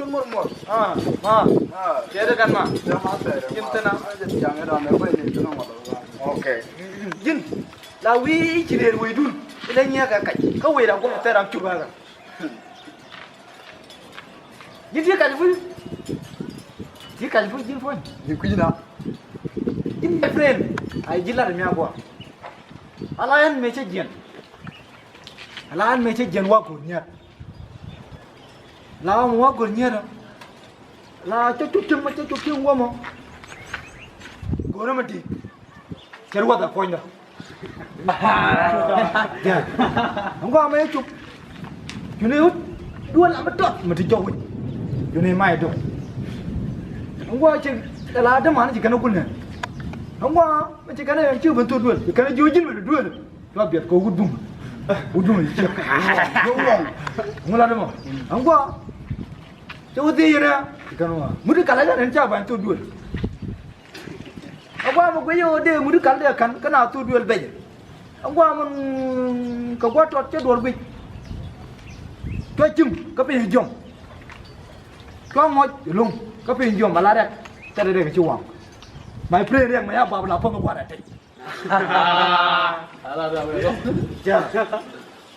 chun mor ma kede kan ma jama tere Gimtana. jangan ada apa ini tu nama okay jin la wi ci der way dul ila nya ka kay ka way da ko teram ci baga jin ci ka fu ci ka fu jin fu ni kuina jin my friend ay jilar mi agwa ala yan me ci jin ala yan me ci jin wa ko nya la mo wa ko nya la cho chút mà cho chút quá mà cố nó mà đi chơi qua tập coi nữa không qua mấy chục chú này hút đua làm mất trọn mà thì trội chú này mai rồi không qua chơi là đâm hắn chỉ cần nó quân này không qua mà chỉ cái này chưa vẫn tốt luôn cái này chưa chín mà được luôn lo biệt cố hút bung gì chưa không là đâu mà không qua chỗ gì vậy nè kan mudu kala kan enca ban tu duel agwa mo gwe de mudu kala kan kana tu duel be agwa mon ka gwa tot che dor bi to chim ka pe jom to mo lung ka pe jom bala rek ta de ke chuang mai pre rek mai ba la phong gwa da te ala da ja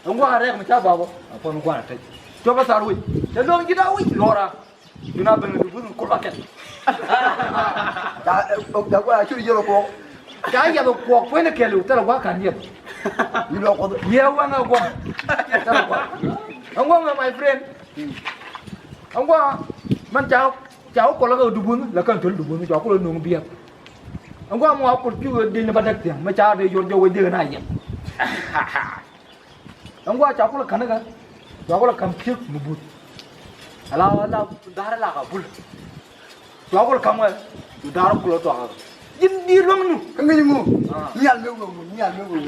agwa rek ma cha ba phong gwa da te to ba sar wi te long ji da wi lora Yuna beng du bun kulaket. đã qua chú đi vô cô Cái giờ cuộc với nó kêu ta là quá cả nhiệt. đi lo cô Nhiều quá ngao quá. Ông qua my friend. Ông qua mình cháu có là du bun là cần chuẩn du bun cháu có là nung bia. Ông qua mua cột chú đi nó bắt được tiền mà cháu đi vô vô đi này vậy. Ông qua cháu có là khăn cái. Cháu có là cầm chiếc một bút. Ala dara la ka bul to ko kam wa dara ko to ha jin di long nu cái gì ngu nhàn lưu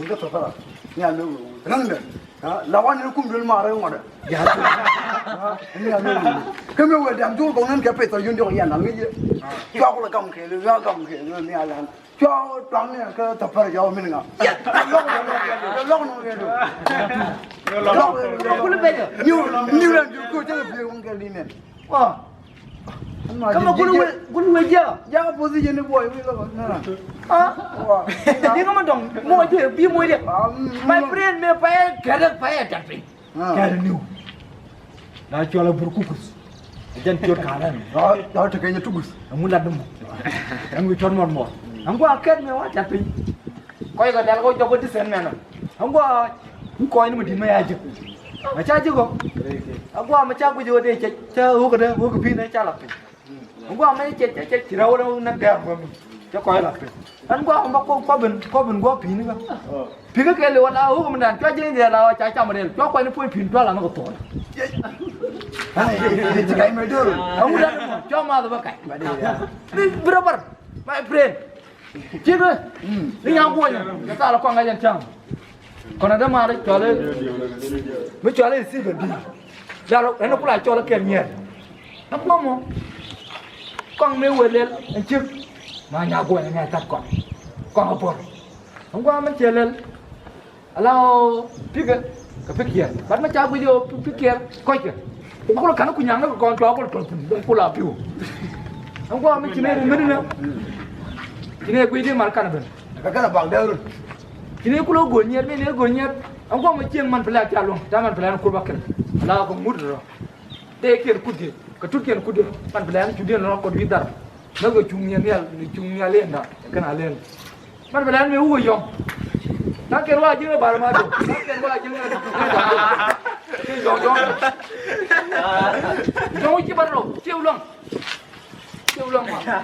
cái thằng đó nhàn lưu răng đấy lawan nó cũng được mà rồi ngồi đấy nhàn lưu cái mấy người làm chú công nhân cái phải tôi dùng nhàn làm cái gì cho cô là cầm khế rồi nhàn làm cho trắng này cái tập phải cho mình ngà lóc nó cái rồi lóc ko le be nhiều lần chú cô chơi phải không cái gì này Kamu gulu aja. jangan posisi ni boy ni Ah, dia kamu dong, mau itu, bi mau dia. My friend, me payah, payah tapi, kerana new. Dah jual berkukus, jangan jual kanan. đó thì cái nhà trúc Kamu dah demu, kamu jual mor. Kamu akan me wah tapi, kau yang dah kau coba di sana mana? Kamu kau ini mesti me aja. Macam aja kau. Aku macam aku juga deh, cak, aku kena, aku kepin aja calap. Aku amai cek cirau orang nak gam kami, cak kau lah. Kan aku kau ben gua pin kan. Pin ke lewat aku kemudian, cak jadi dia lah cak cak model, cak kau ini pun pin tu lah nak kau. thì cái mấy đứa Kamu dah cak mana tu pakai. Ni berapa? My friend. Cik ni yang aku ni, kata lah kau ngajar cang. Còn ada mà đấy cho lên mới cho lên xin đi ra nó cũng lại cho nó kèm nhiệt nó không mà con mêu về lên anh trước mà nhà của nhà tắt con học buồn hôm qua mới chơi lên lao pick cái pick kia bắt mới cháu video pick kia coi kìa nó có cắn nó nhang nó còn chó có là piu hôm qua mới chỉ nên mới đi nữa chỉ nên quy đi mà cắn được cái là bằng đeo rồi Ini aku lo gonyet, ni gonyet. Aku mau cium man pelak calon, jangan pelak aku bakar. Lah aku mudah. Dekir kudi, ketutkian kudi. Man pelak judi nak kau vidar. Naga cungnya lenda, kena len. Man pelak ni uwe yom. Nak kerwa je bar madu. Nak kerwa je. Jong. Jong cibar lo, cium long. Cium long. Ya.